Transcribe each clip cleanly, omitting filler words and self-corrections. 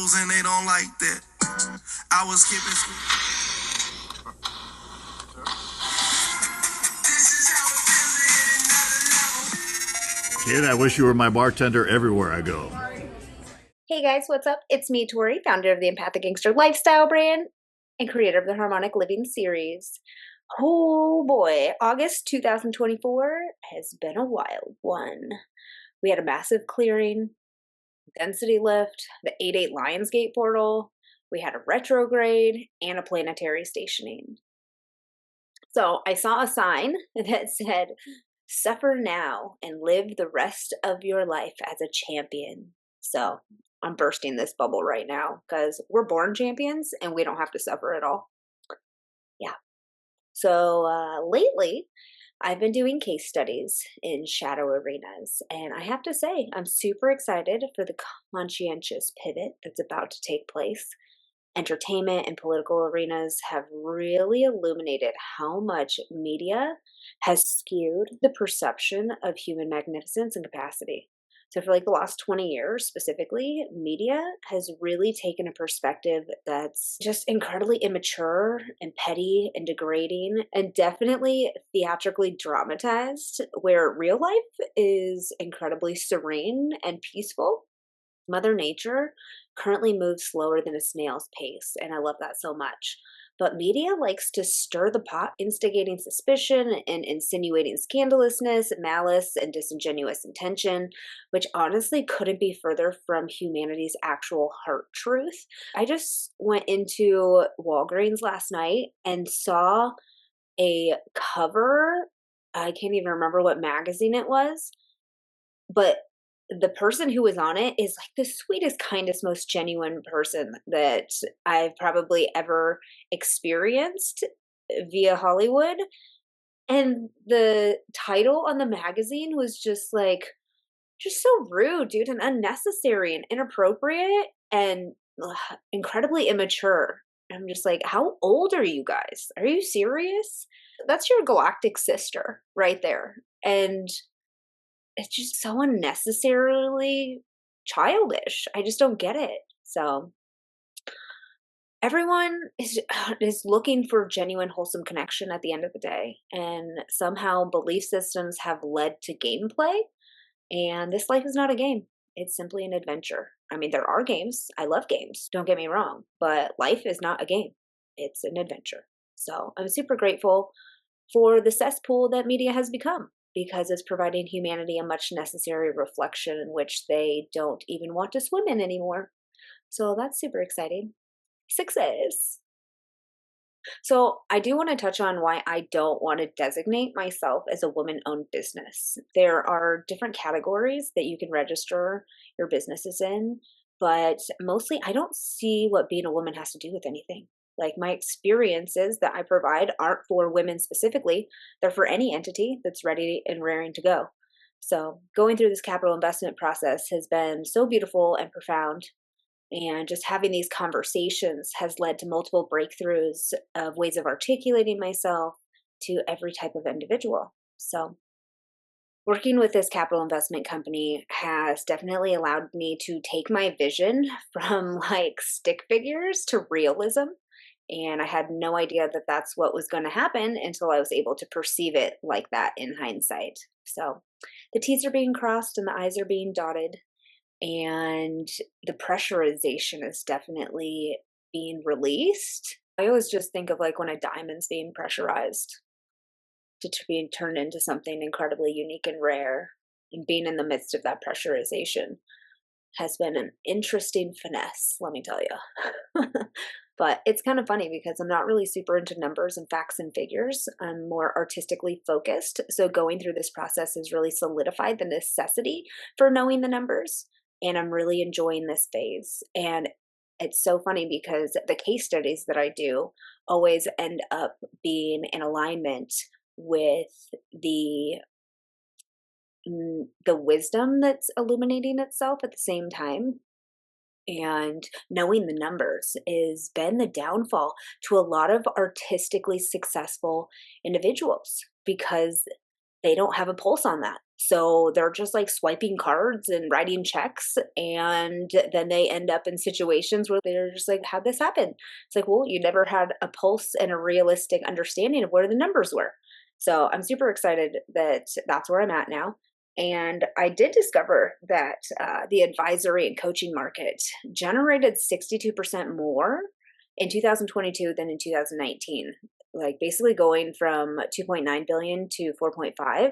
rules and they don't like that. I was skipping school. Kid, I wish you were my bartender everywhere I go. Hey guys, what's up? It's me, TORiE, founder of the EMPATHiC Gangster lifestyle brand and creator of the Harmonic Living series. Oh boy, August 2024 has been a wild one. We had a massive clearing, density lift, the 8-8 Lionsgate portal, we had a retrograde, and a planetary stationing. So I saw a sign that said, "Suffer now and live the rest of your life as a champion." So I'm bursting this bubble right now because we're born champions and we don't have to suffer at all. Yeah. So lately, I've been doing case studies in shadow arenas, and I have to say, I'm super excited for the conscientious pivot that's about to take place. Entertainment and political arenas have really illuminated how much media has skewed the perception of human magnificence and capacity. So for like the last 20 years specifically, media has really taken a perspective that's just incredibly immature and petty and degrading and definitely theatrically dramatized, where real life is incredibly serene and peaceful. Mother Nature currently moves slower than a snail's pace, and I love that so much. But media likes to stir the pot, instigating suspicion and insinuating scandalousness, malice, and disingenuous intention, which honestly couldn't be further from humanity's actual heart truth. I just went into Walgreens last night and saw a cover. I can't even remember what magazine it was, but the person who was on it is like the sweetest, kindest, most genuine person that I've probably ever experienced via Hollywood. And the title on the magazine was just like, just so rude, dude, and unnecessary and inappropriate and incredibly immature. I'm just like, how old are you guys? Are you serious? That's your galactic sister right there. And it's just so unnecessarily childish. I just don't get it. So everyone is looking for genuine, wholesome connection at the end of the day, and somehow belief systems have led to gameplay. And this life is not a game; it's simply an adventure. I mean, there are games. I love games. Don't get me wrong, but life is not a game; it's an adventure. So I'm super grateful for the cesspool that media has become, because it's providing humanity a much necessary reflection in which they don't even want to swim in anymore. So that's super exciting. Success. So I do want to touch on why I don't want to designate myself as a woman-owned business. There are different categories that you can register your businesses in, but mostly I don't see what being a woman has to do with anything. Like, my experiences that I provide aren't for women specifically. They're for any entity that's ready and raring to go. So going through this capital investment process has been so beautiful and profound. And just having these conversations has led to multiple breakthroughs of ways of articulating myself to every type of individual. So working with this capital investment company has definitely allowed me to take my vision from like stick figures to realism. And I had no idea that that's what was going to happen until I was able to perceive it like that in hindsight. So the T's are being crossed and the I's are being dotted. And the pressurization is definitely being released. I always just think of like when a diamond's being pressurized to be turned into something incredibly unique and rare. And being in the midst of that pressurization has been an interesting finesse, let me tell you. But it's kind of funny because I'm not really super into numbers and facts and figures. I'm more artistically focused. So going through this process has really solidified the necessity for knowing the numbers. And I'm really enjoying this phase. And it's so funny because the case studies that I do always end up being in alignment with the wisdom that's illuminating itself at the same time. And knowing the numbers has been the downfall to a lot of artistically successful individuals because they don't have a pulse on that. So they're just like swiping cards and writing checks. And then they end up in situations where they're just like, how'd this happen? It's like, well, you never had a pulse and a realistic understanding of where the numbers were. So I'm super excited that that's where I'm at now. And I did discover that the advisory and coaching market generated 62% more in 2022 than in 2019, like basically going from 2.9 billion to 4.5.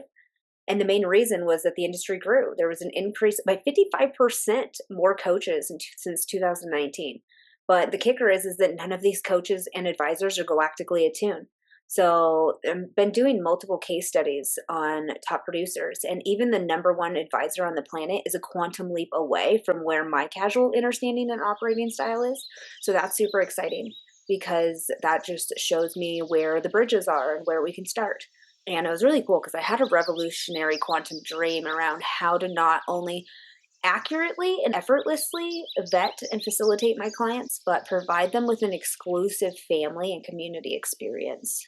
And the main reason was that the industry grew. There was an increase by 55% more coaches since 2019. But the kicker is that none of these coaches and advisors are galactically attuned. So I've been doing multiple case studies on top producers, and even the number one advisor on the planet is a quantum leap away from where my casual understanding and operating style is. So that's super exciting because that just shows me where the bridges are and where we can start. And it was really cool because I had a revolutionary quantum dream around how to not only accurately and effortlessly vet and facilitate my clients, but provide them with an exclusive family and community experience.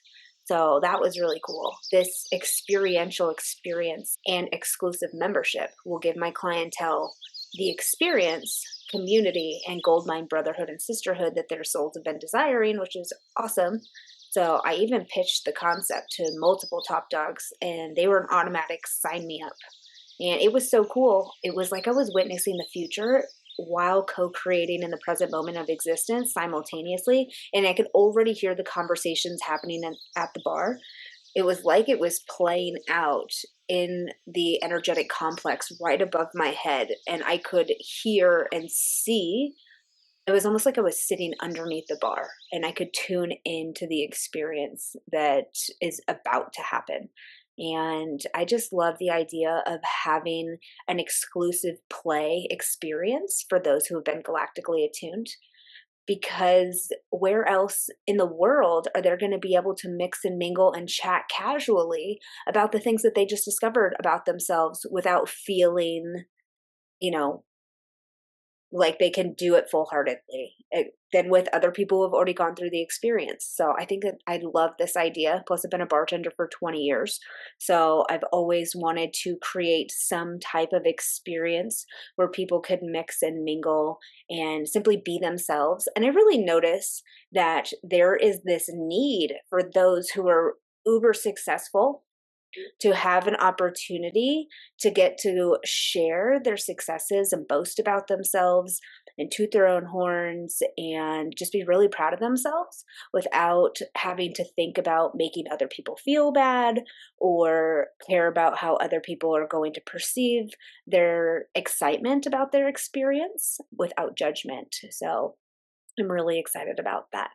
So that was really cool. This experiential experience and exclusive membership will give my clientele the experience, community, and goldmine brotherhood and sisterhood that their souls have been desiring, which is awesome. So I even pitched the concept to multiple top dogs, and they were an automatic sign me up. And it was so cool. It was like I was witnessing the future while co-creating in the present moment of existence simultaneously. And I could already hear the conversations happening at the bar. It was like it was playing out in the energetic complex right above my head. And I could hear and see. It was almost like I was sitting underneath the bar and I could tune into the experience that is about to happen. And I just love the idea of having an exclusive play experience for those who have been galactically attuned. Because where else in the world are they going to be able to mix and mingle and chat casually about the things that they just discovered about themselves without feeling, you know, like they can do it full-heartedly than with other people who have already gone through the experience. So I think that I love this idea. Plus, I've been a bartender for 20 years. So I've always wanted to create some type of experience where people could mix and mingle and simply be themselves. And I really notice that there is this need for those who are uber successful to have an opportunity to get to share their successes and boast about themselves and toot their own horns and just be really proud of themselves without having to think about making other people feel bad or care about how other people are going to perceive their excitement about their experience without judgment. So I'm really excited about that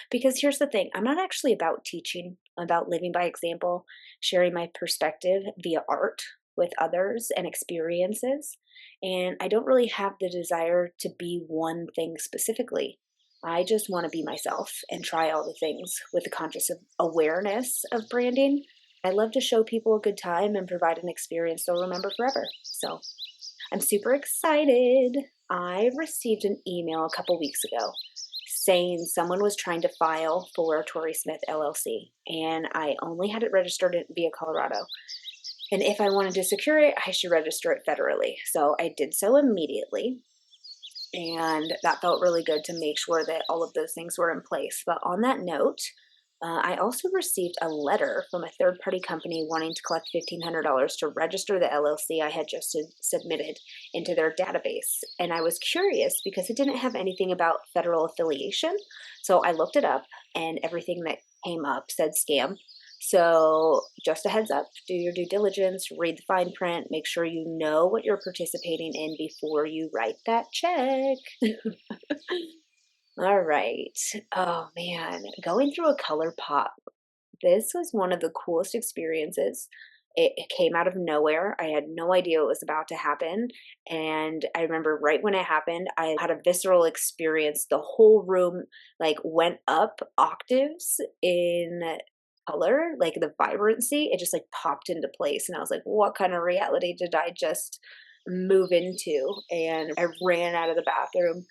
because here's the thing. I'm not actually about teaching, I'm about living by example, sharing my perspective via art with others and experiences. And I don't really have the desire to be one thing specifically. I just want to be myself and try all the things with the conscious awareness of branding. I love to show people a good time and provide an experience they'll remember forever. So I'm super excited. I received an email a couple weeks ago saying someone was trying to file for TORiE Smith LLC, and I only had it registered via Colorado. And if I wanted to secure it, I should register it federally. So I did so immediately, and that felt really good to make sure that all of those things were in place. But on that note, I also received a letter from a third-party company wanting to collect $1,500 to register the LLC I had just submitted into their database. And I was curious because it didn't have anything about federal affiliation. So I looked it up, and everything that came up said scam. So just a heads up, do your due diligence, read the fine print, make sure you know what you're participating in before you write that check. All right. Oh man, going through a color pop. This was one of the coolest experiences. It came out of nowhere. I had no idea what was about to happen. And I remember right when it happened, I had a visceral experience. The whole room like went up octaves in color, like the vibrancy. It just like popped into place. And I was like, what kind of reality did I just move into? And I ran out of the bathroom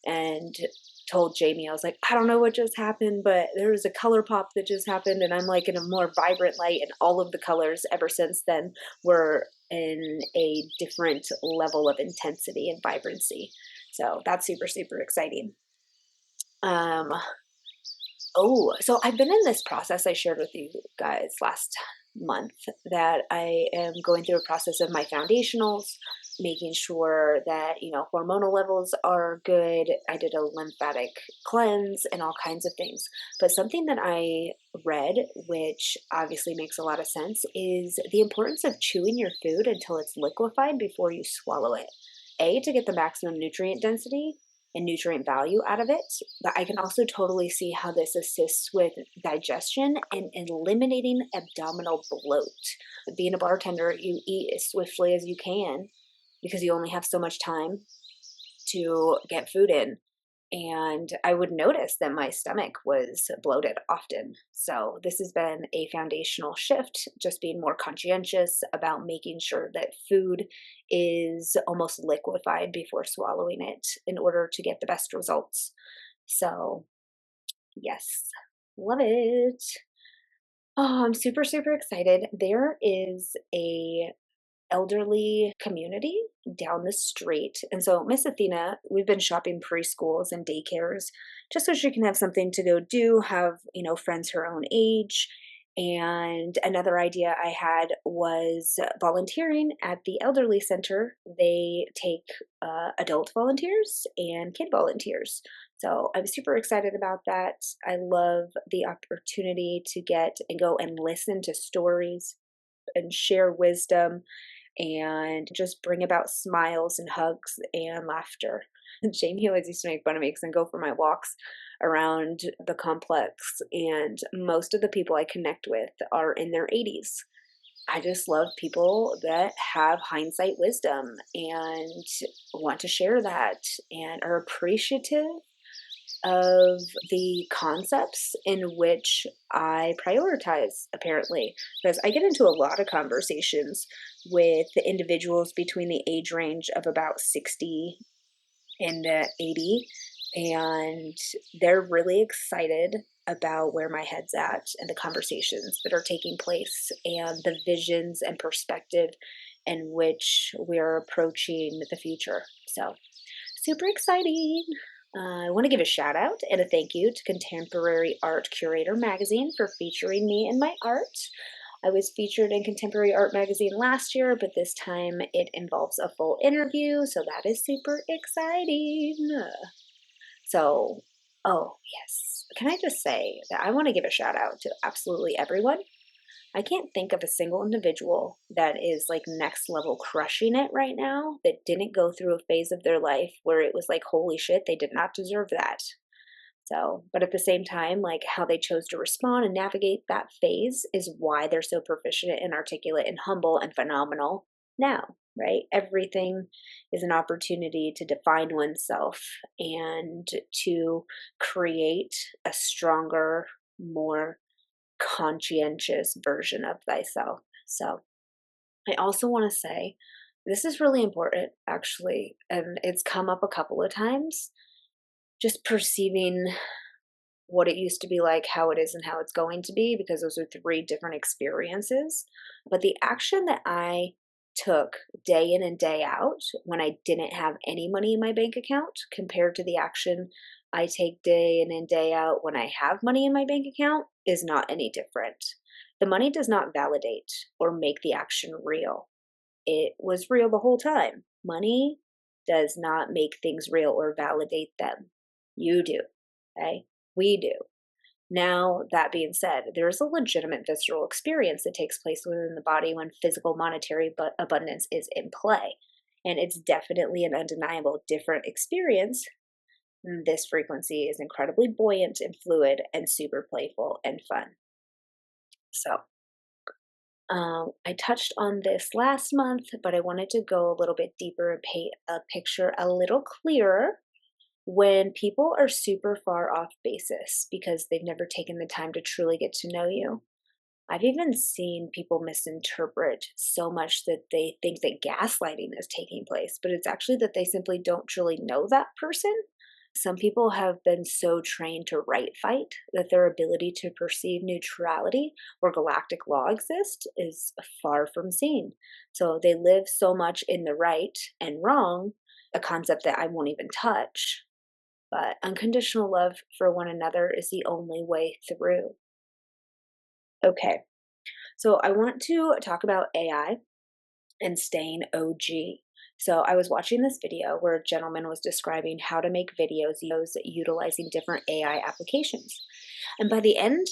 and told Jamie, I was like, I don't know what just happened, but there was a color pop that just happened, and I'm like in a more vibrant light, and all of the colors ever since then were in a different level of intensity and vibrancy. So that's super, super exciting. Um, Oh, so I've been in this process I shared with you guys last month that I am going through a process of my foundationals, making sure that, hormonal levels are good. I did a lymphatic cleanse and all kinds of things. But something that I read, which obviously makes a lot of sense, is the importance of chewing your food until it's liquefied before you swallow it. A, to get the maximum nutrient density and nutrient value out of it, but I can also totally see how this assists with digestion and eliminating abdominal bloat. Being a bartender, you eat as swiftly as you can because you only have so much time to get food in. And I would notice that my stomach was bloated often. So, this has been a foundational shift, just being more conscientious about making sure that food is almost liquefied before swallowing it in order to get the best results. So, yes, love it. Oh, I'm super, super excited. There is a elderly community down the street. And so Miss Athena, we've been shopping preschools and daycares just so she can have something to go do, have, friends her own age. And another idea I had was volunteering at the elderly center. They take adult volunteers and kid volunteers. So I'm super excited about that. I love the opportunity to get and go and listen to stories and share wisdom and just bring about smiles and hugs and laughter. Jamie always used to make fun of me because I go for my walks around the complex, and most of the people I connect with are in their 80s. I just love people that have hindsight wisdom and want to share that and are appreciative of the concepts in which I prioritize, apparently, because I get into a lot of conversations with the individuals between the age range of about 60 and 80, and they're really excited about where my head's at and the conversations that are taking place and the visions and perspective in which we're approaching the future. So, super exciting. I want to give a shout out and a thank you to Contemporary Art Curator magazine for featuring me in my art. I was featured in Contemporary Art magazine last year, but this time it involves a full interview, so that is super exciting. So, oh, yes. Can I just say that I want to give a shout out to absolutely everyone. I can't think of a single individual that is like next level crushing it right now that didn't go through a phase of their life where it was like, holy shit, they did not deserve that. So, but at the same time, like how they chose to respond and navigate that phase is why they're so proficient and articulate and humble and phenomenal now, right? Everything is an opportunity to define oneself and to create a stronger, more conscientious version of thyself. So, I also want to say this is really important, actually, and it's come up a couple of times. Just perceiving what it used to be like, how it is, and how it's going to be, because those are three different experiences. But the action that I took day in and day out when I didn't have any money in my bank account compared to the action I take day in and day out when I have money in my bank account is not any different. The money does not validate or make the action real. It was real the whole time. Money does not make things real or validate them. You do, okay? We do. Now, that being said, there is a legitimate visceral experience that takes place within the body when physical monetary abundance is in play. And it's definitely an undeniable different experience. This frequency is incredibly buoyant and fluid and super playful and fun. So, I touched on this last month, but I wanted to go a little bit deeper and paint a picture a little clearer when people are super far off basis because they've never taken the time to truly get to know you. I've even seen people misinterpret so much that they think that gaslighting is taking place, but it's actually that they simply don't truly know that person Some people have been so trained to right fight that their ability to perceive neutrality or galactic law exist is far from seen. So they live so much in the right and wrong, a concept that I won't even touch. But unconditional love for one another is the only way through. Okay, so I want to talk about AI and staying OG. So I was watching this video where a gentleman was describing how to make videos utilizing different AI applications. And by the end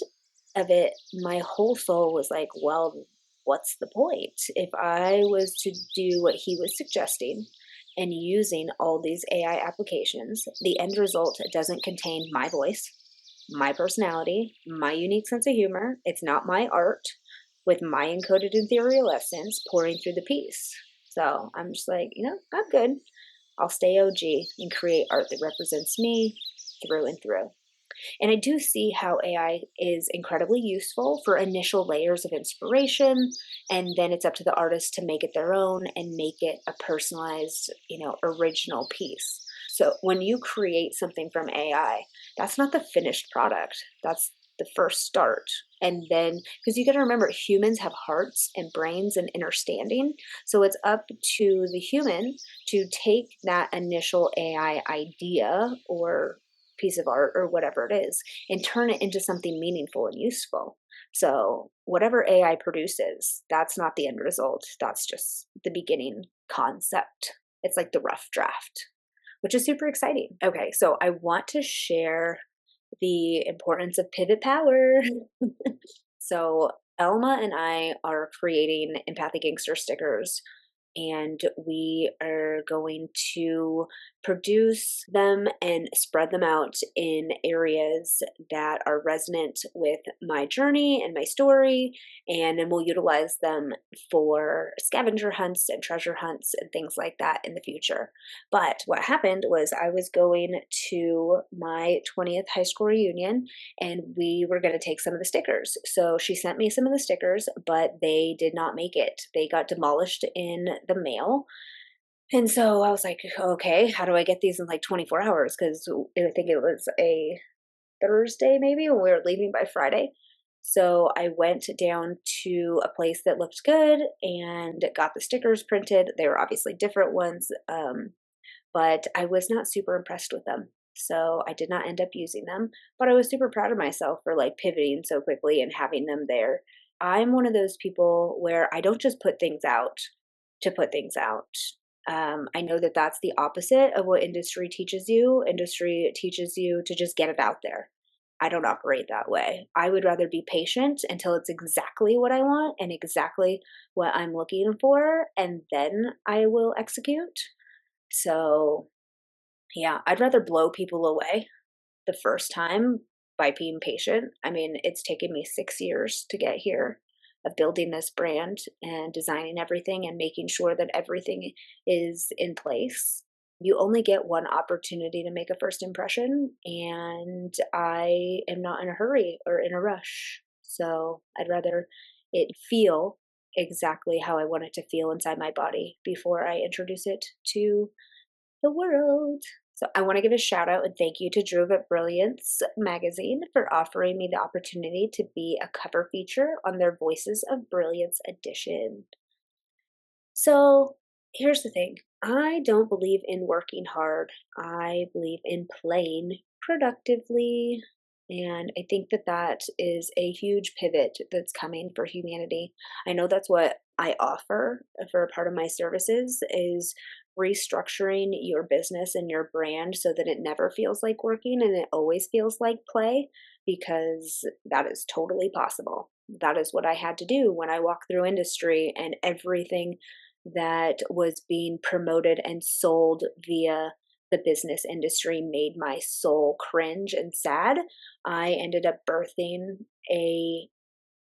of it, my whole soul was like, well, what's the point? If I was to do what he was suggesting and using all these AI applications, the end result doesn't contain my voice, my personality, my unique sense of humor. It's not my art with my encoded ethereal essence pouring through the piece. So I'm just like, I'm good. I'll stay OG and create art that represents me through and through. And I do see how AI is incredibly useful for initial layers of inspiration, and then it's up to the artist to make it their own and make it a personalized, original piece. So when you create something from AI, that's not the finished product. That's the first start. And then, because you got to remember, humans have hearts and brains and understanding. So it's up to the human to take that initial AI idea or piece of art or whatever it is and turn it into something meaningful and useful. So whatever AI produces, that's not the end result. That's just the beginning concept. It's like the rough draft, which is super exciting. Okay, so I want to share the importance of pivot power. So Elma and I are creating EMPATHiC Gangster stickers, and we are going to produce them and spread them out in areas that are resonant with my journey and my story, and then we'll utilize them for scavenger hunts and treasure hunts and things like that in the future. But what happened was I was going to my 20th high school reunion, and we were going to take some of the stickers. So she sent me some of the stickers, but they did not make it. They got demolished in the mail. And so I was like, okay, how do I get these in like 24 hours? Because I think it was a Thursday maybe when we were leaving by Friday. So I went down to a place that looked good and got the stickers printed. They were obviously different ones, but I was not super impressed with them. So I did not end up using them, but I was super proud of myself for like pivoting so quickly and having them there. I'm one of those people where I don't just put things out to put things out. I know that that's the opposite of what industry teaches you. Industry teaches you to just get it out there. I don't operate that way. I would rather be patient until it's exactly what I want and exactly what I'm looking for, and then I will execute. So, yeah, I'd rather blow people away the first time by being patient. I mean, it's taken me 6 years to get here of building this brand and designing everything and making sure that everything is in place. You only get one opportunity to make a first impression, and I am not in a hurry or in a rush. So I'd rather it feel exactly how I want it to feel inside my body before I introduce it to the world. So I want to give a shout out and thank you to Drew at Brilliance magazine for offering me the opportunity to be a cover feature on their Voices of Brilliance edition. So here's the thing. I don't believe in working hard. I believe in playing productively. And I think that that is a huge pivot that's coming for humanity. I know that's what I offer for a part of my services is restructuring your business and your brand so that it never feels like working and it always feels like play, because that is totally possible. That is what I had to do when I walked through industry, and everything that was being promoted and sold via the business industry made my soul cringe and sad. I ended up birthing a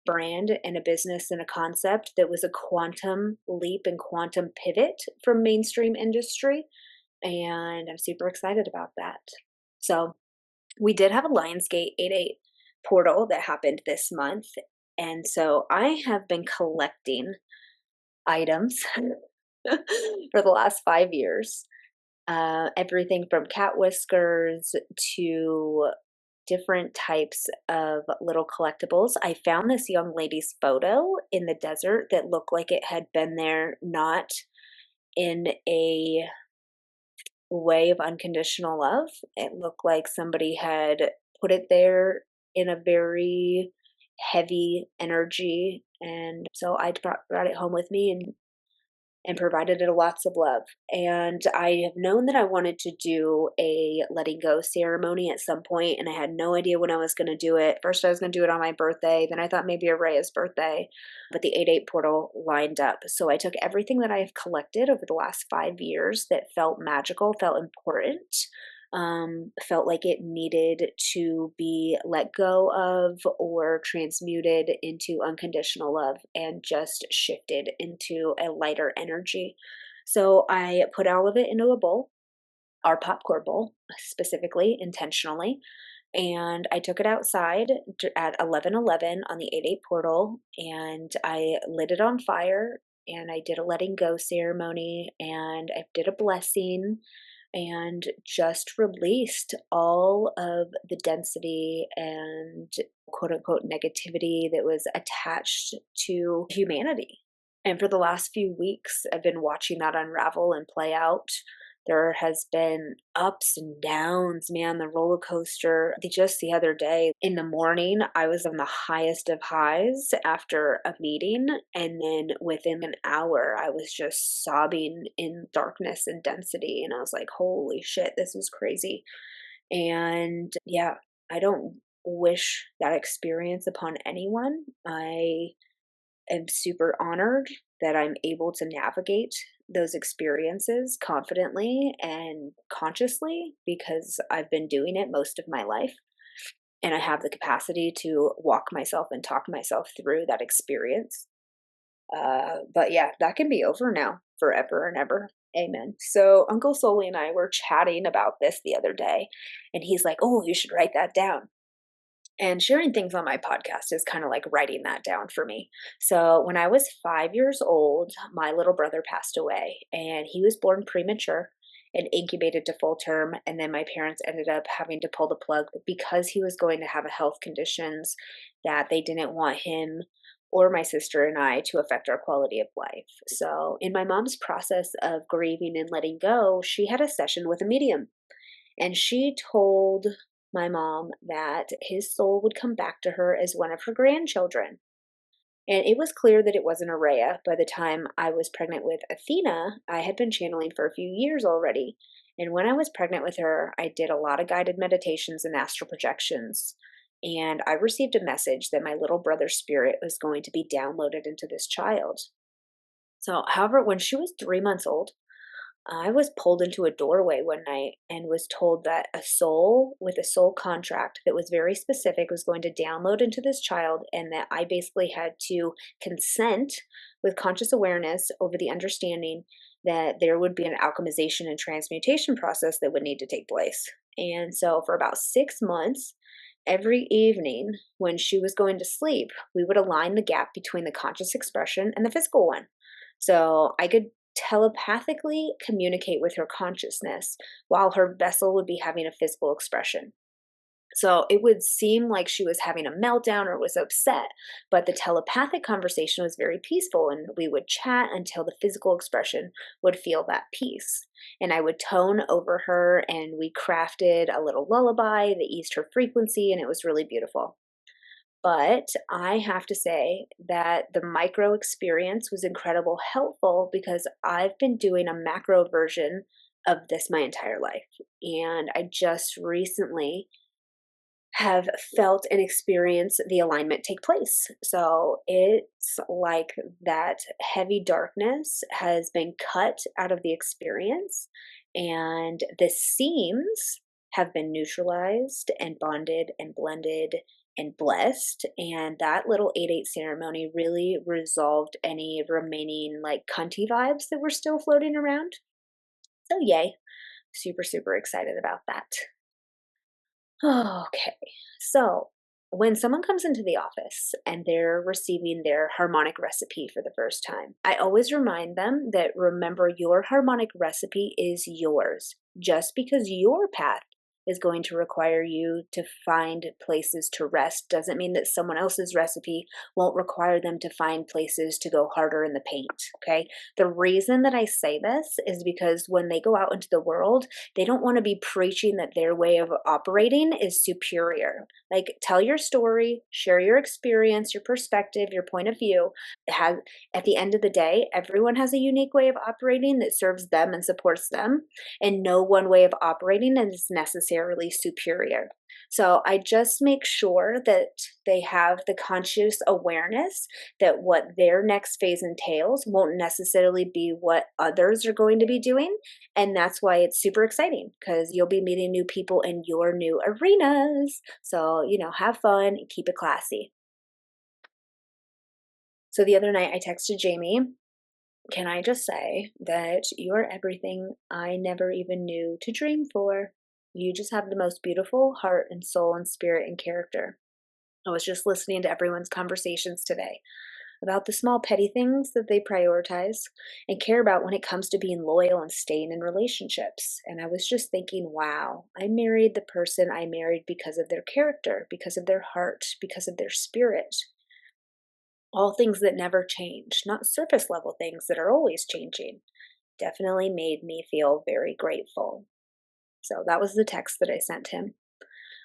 brand and a business and a concept that was a quantum leap and quantum pivot from mainstream industry. And I'm super excited about that. So we did have a Lionsgate 88 portal that happened this month. And so I have been collecting items for the last 5 years. everything from cat whiskers to different types of little collectibles. I found this young lady's photo in the desert that looked like it had been there not in a way of unconditional love. It looked like somebody had put it there in a very heavy energy. And so I brought it home with me and provided it lots of love. And I have known that I wanted to do a letting go ceremony at some point, and I had no idea when I was going to do it. First, I was going to do it on my birthday, then I thought maybe Araya's birthday, but the 8/8 portal lined up. So I took everything that I have collected over the last 5 years that felt magical, felt important, felt like it needed to be let go of or transmuted into unconditional love and just shifted into a lighter energy. So I put all of it into a bowl, our popcorn bowl specifically, intentionally. And I took it outside at 11:11 on the 8/8 portal, and I lit it on fire, and I did a letting go ceremony, and I did a blessing, and just released all of the density and quote unquote negativity that was attached to humanity. And for the last few weeks, I've been watching that unravel and play out. There has been ups and downs, man, the roller coaster. Just the other day in the morning, I was on the highest of highs after a meeting. And then within an hour, I was just sobbing in darkness and density. And I was like, holy shit, this is crazy. And yeah, I don't wish that experience upon anyone. I am super honored that I'm able to navigate those experiences confidently and consciously because I've been doing it most of my life. And I have the capacity to walk myself and talk myself through that experience. But yeah, that can be over now, forever and ever. Amen. So Uncle Soli and I were chatting about this the other day, and he's like, "Oh, you should write that down." And sharing things on my podcast is kind of like writing that down for me. So, when I was 5 years old, my little brother passed away, and he was born premature and incubated to full term. And then my parents ended up having to pull the plug because he was going to have a health conditions that they didn't want him or my sister and I to affect our quality of life. So, in my mom's process of grieving and letting go, she had a session with a medium, and she told my mom that his soul would come back to her as one of her grandchildren. And it was clear that it wasn't Araya. By the time I was pregnant with Athena, I had been channeling for a few years already. And when I was pregnant with her, I did a lot of guided meditations and astral projections. And I received a message that my little brother's spirit was going to be downloaded into this child. So, however, when she was 3 months old, I was pulled into a doorway one night and was told that a soul with a soul contract that was very specific was going to download into this child, and that I basically had to consent with conscious awareness over the understanding that there would be an alchemization and transmutation process that would need to take place. And so, for about 6 months, every evening when she was going to sleep, we would align the gap between the conscious expression and the physical one. So I could telepathically communicate with her consciousness while her vessel would be having a physical expression. So it would seem like she was having a meltdown or was upset, but the telepathic conversation was very peaceful, and we would chat until the physical expression would feel that peace. And I would tone over her, and we crafted a little lullaby that eased her frequency, and it was really beautiful. But I have to say that the micro experience was incredible helpful because I've been doing a macro version of this my entire life. And I just recently have felt and experienced the alignment take place. So it's like that heavy darkness has been cut out of the experience, and the seams have been neutralized and bonded and blended and blessed. And that little 8/8 ceremony really resolved any remaining like cunty vibes that were still floating around. So, yay. Super, super excited about that. Okay, so When someone comes into the office and they're receiving their harmonic recipe for the first time, I always remind them that remember, your harmonic recipe is yours. Just because your path is going to require you to find places to rest doesn't mean that someone else's recipe won't require them to find places to go harder in the paint. Okay. The reason that I say this is because when they go out into the world, they don't want to be preaching that their way of operating is superior. Like, tell your story, share your experience, your perspective, your point of view. At the end of the day, everyone has a unique way of operating that serves them and supports them, and no one way of operating is necessarily superior. So I just make sure that they have the conscious awareness that what their next phase entails won't necessarily be what others are going to be doing. And that's why it's super exciting, because you'll be meeting new people in your new arenas. So, have fun, keep it classy. So the other night I texted Jamie, can I just say that you are everything I never even knew to dream for? You just have the most beautiful heart and soul and spirit and character. I was just listening to everyone's conversations today about the small petty things that they prioritize and care about when it comes to being loyal and staying in relationships. And I was just thinking, wow, I married the person I married because of their character, because of their heart, because of their spirit. All things that never change, not surface level things that are always changing. Definitely made me feel very grateful. So that was the text that I sent him.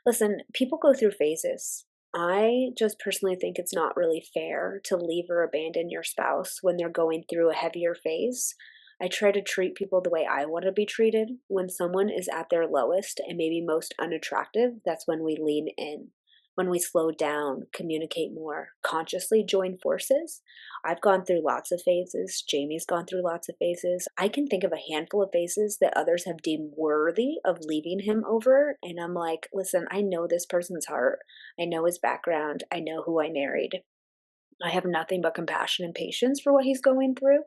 Listen, people go through phases. I just personally think it's not really fair to leave or abandon your spouse when they're going through a heavier phase. I try to treat people the way I want to be treated. When someone is at their lowest and maybe most unattractive, that's when we lean in. When we slow down, communicate more, consciously join forces. I've gone through lots of phases. Jamie's gone through lots of phases. I can think of a handful of phases that others have deemed worthy of leaving him over. And I'm like, listen, I know this person's heart. I know his background. I know who I married. I have nothing but compassion and patience for what he's going through.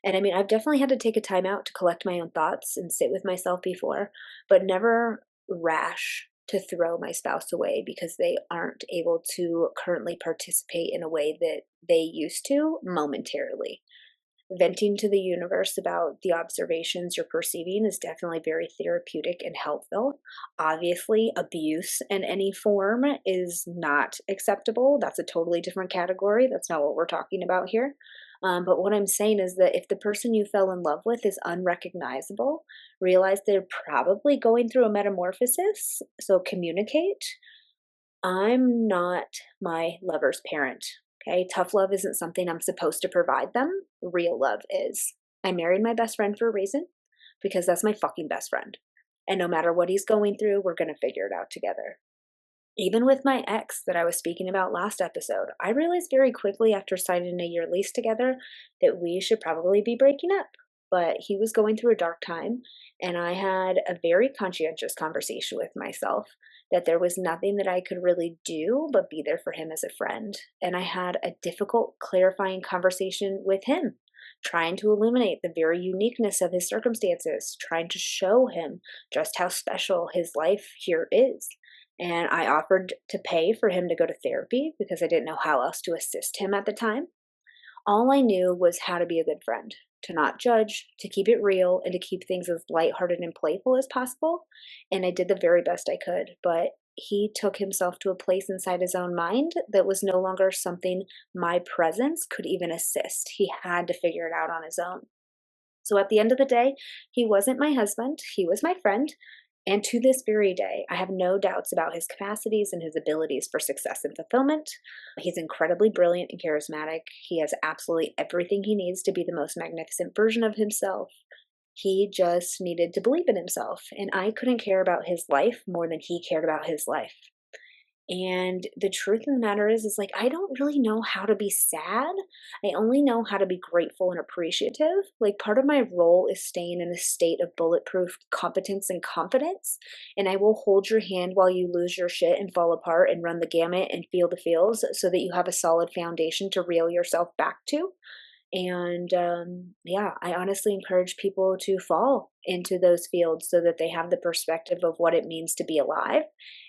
And I mean, I've definitely had to take a time out to collect my own thoughts and sit with myself before, but never rash to throw my spouse away because they aren't able to currently participate in a way that they used to momentarily. Venting to the universe about the observations you're perceiving is definitely very therapeutic and helpful. Obviously, abuse in any form is not acceptable. That's a totally different category. That's not what we're talking about here. But what I'm saying is that if the person you fell in love with is unrecognizable, realize they're probably going through a metamorphosis. So communicate. I'm not my lover's parent. Okay, tough love isn't something I'm supposed to provide them. Real love is. I married my best friend for a reason, because that's my fucking best friend. And no matter what he's going through, we're going to figure it out together. Even with my ex that I was speaking about last episode, I realized very quickly after signing a year lease together that we should probably be breaking up. But he was going through a dark time, and I had a very conscientious conversation with myself that there was nothing that I could really do but be there for him as a friend. And I had a difficult, clarifying conversation with him, trying to illuminate the very uniqueness of his circumstances, trying to show him just how special his life here is. And I offered to pay for him to go to therapy because I didn't know how else to assist him at the time. All I knew was how to be a good friend, to not judge, to keep it real, and to keep things as lighthearted and playful as possible. And I did the very best I could, but he took himself to a place inside his own mind that was no longer something my presence could even assist. He had to figure it out on his own. So at the end of the day, he wasn't my husband, he was my friend. And to this very day, I have no doubts about his capacities and his abilities for success and fulfillment. He's incredibly brilliant and charismatic. He has absolutely everything he needs to be the most magnificent version of himself. He just needed to believe in himself, and I couldn't care about his life more than he cared about his life. And the truth of the matter is like, I don't really know how to be sad. I only know how to be grateful and appreciative. Like, part of my role is staying in a state of bulletproof competence and confidence. And I will hold your hand while you lose your shit and fall apart and run the gamut and feel the feels so that you have a solid foundation to reel yourself back to. And yeah, I honestly encourage people to fall into those fields so that they have the perspective of what it means to be alive,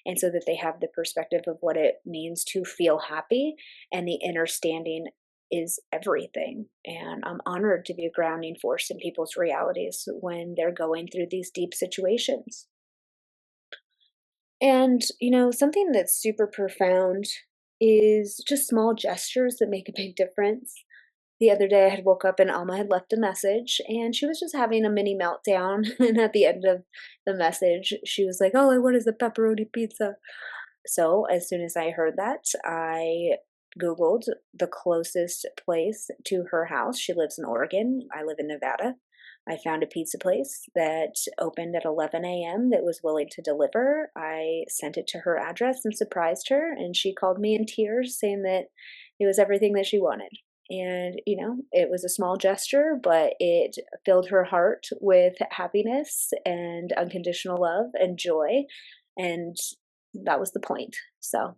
and so that they have the perspective of what it means to feel happy, and the understanding is everything. And I'm honored to be a grounding force in people's realities when they're going through these deep situations. And, something that's super profound is just small gestures that make a big difference. The other day, I had woke up and Alma had left a message, and she was just having a mini meltdown. And at the end of the message, she was like, "All I want is a pepperoni pizza." So as soon as I heard that, I Googled the closest place to her house. She lives in Oregon. I live in Nevada. I found a pizza place that opened at 11 a.m. that was willing to deliver. I sent it to her address and surprised her, and she called me in tears saying that it was everything that she wanted. And, it was a small gesture, but it filled her heart with happiness and unconditional love and joy. And that was the point. So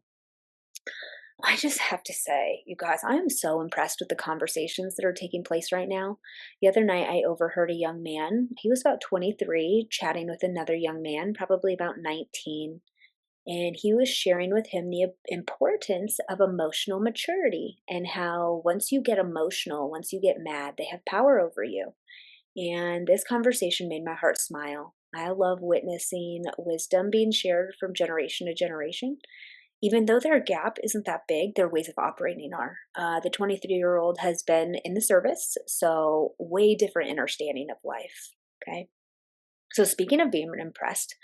I just have to say, you guys, I am so impressed with the conversations that are taking place right now. The other night, I overheard a young man, he was about 23, chatting with another young man, probably about 19. And he was sharing with him the importance of emotional maturity and how once you get emotional, once you get mad, they have power over you. And this conversation made my heart smile. I love witnessing wisdom being shared from generation to generation. Even though their gap isn't that big, their ways of operating are. The 23-year-old has been in the service, so way different understanding of life. Okay. So, speaking of being impressed,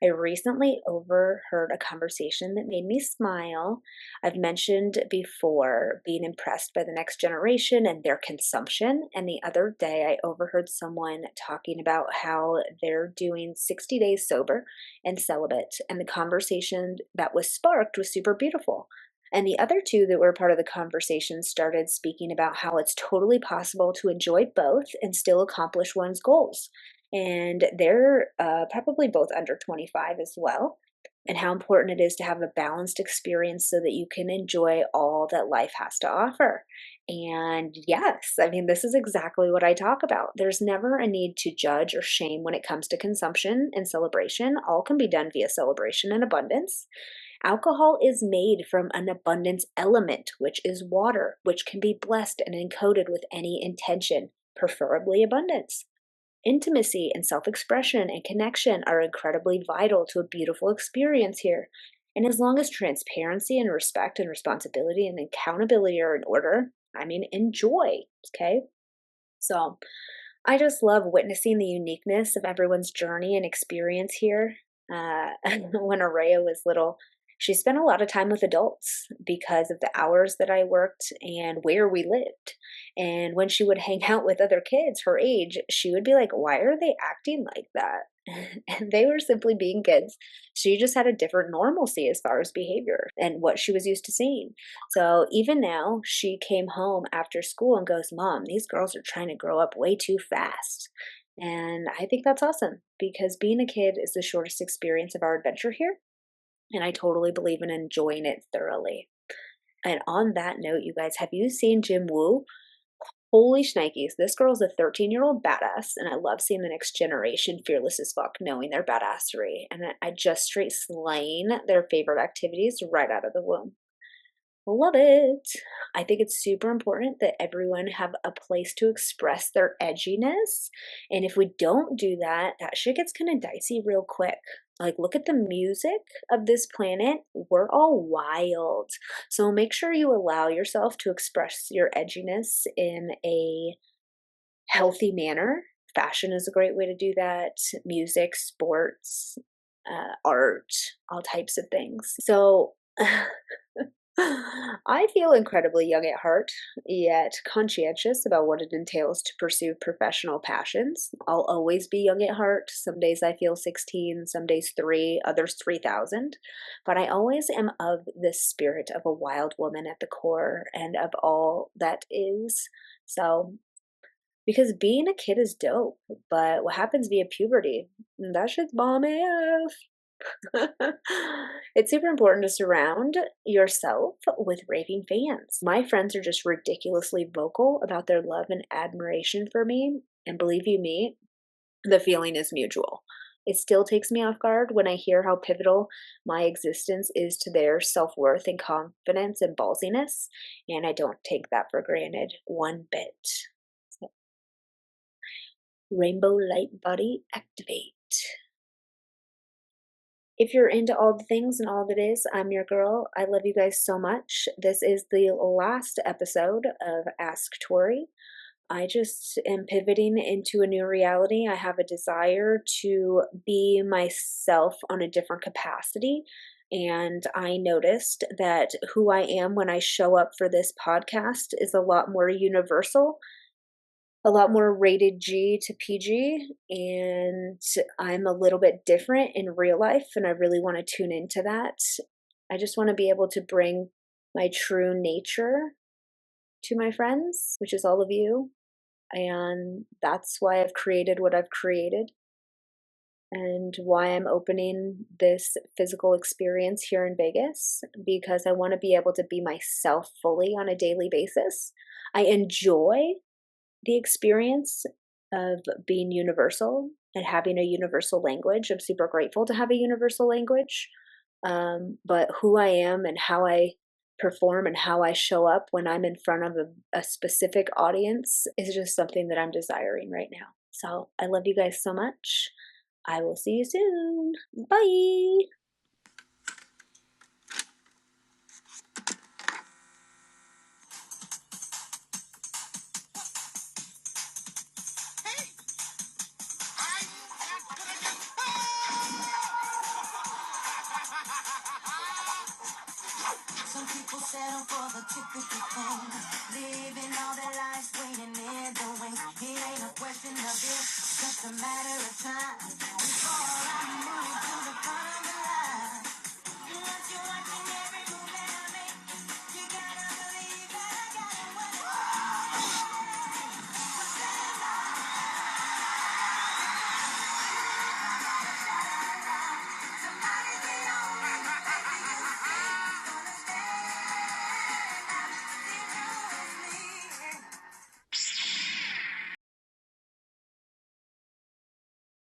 I recently overheard a conversation that made me smile. I've mentioned before being impressed by the next generation and their consumption. And the other day, I overheard someone talking about how they're doing 60 days sober and celibate. And the conversation that was sparked was super beautiful. And the other two that were part of the conversation started speaking about how it's totally possible to enjoy both and still accomplish one's goals. And they're probably both under 25 as well, and how important it is to have a balanced experience so that you can enjoy all that life has to offer. And yes, I mean, this is exactly what I talk about. There's never a need to judge or shame when it comes to consumption and celebration. All can be done via celebration and abundance. Alcohol is made from an abundance element, which is water, which can be blessed and encoded with any intention, preferably abundance. Intimacy and self expression and connection are incredibly vital to a beautiful experience here. And as long as transparency and respect and responsibility and accountability are in order, I mean, enjoy. Okay. So I just love witnessing the uniqueness of everyone's journey and experience here. When Araya was little, she spent a lot of time with adults because of the hours that I worked and where we lived. And when she would hang out with other kids her age, she would be like, "Why are they acting like that?" And they were simply being kids. She just had a different normalcy as far as behavior and what she was used to seeing. So even now, she came home after school and goes, "Mom, these girls are trying to grow up way too fast." And I think that's awesome because being a kid is the shortest experience of our adventure here. And I totally believe in enjoying it thoroughly. And on that note, you guys, have you seen Jim Woo? Holy shnikes, this girl's a 13-year-old badass, and I love seeing the next generation fearless as fuck, knowing their badassery. And I just straight slaying their favorite activities right out of the womb. Love it. I think it's super important that everyone have a place to express their edginess. And if we don't do that, that shit gets kind of dicey real quick. Like, look at the music of this planet. We're all wild. So make sure you allow yourself to express your edginess in a healthy manner. Fashion is a great way to do that. Music, sports, art, all types of things. So, I feel incredibly young at heart, yet conscientious about what it entails to pursue professional passions. I'll always be young at heart. Some days I feel 16, some days 3, others 3,000. But I always am of the spirit of a wild woman at the core and of all that is. So, because being a kid is dope, but what happens via puberty, that shit's bomb AF. It's super important to surround yourself with raving fans. My friends are just ridiculously vocal about their love and admiration for me, and believe you me, the feeling is mutual. It still takes me off guard when I hear how pivotal my existence is to their self-worth and confidence and ballsiness, and I don't take that for granted one bit. So, rainbow light body activate. If you're into all the things and all that is, I'm your girl. I love you guys so much. This is the last episode of Ask TORiE. I just am pivoting into a new reality. I have a desire to be myself on a different capacity. And I noticed that who I am when I show up for this podcast is a lot more universal, a lot more rated G to PG, and I'm a little bit different in real life, and I really want to tune into that. I just want to be able to bring my true nature to my friends, which is all of you, and that's why I've created what I've created, and why I'm opening this physical experience here in Vegas, because I want to be able to be myself fully on a daily basis. I enjoy the experience of being universal and having a universal language. I'm super grateful to have a universal language. But who I am and how I perform and how I show up when I'm in front of a specific audience is just something that I'm desiring right now. So I love you guys so much. I will see you soon. Bye. Some people settle for the typical thing, living all their lives waiting in the wings. It ain't a question of if, just a matter of time. Before I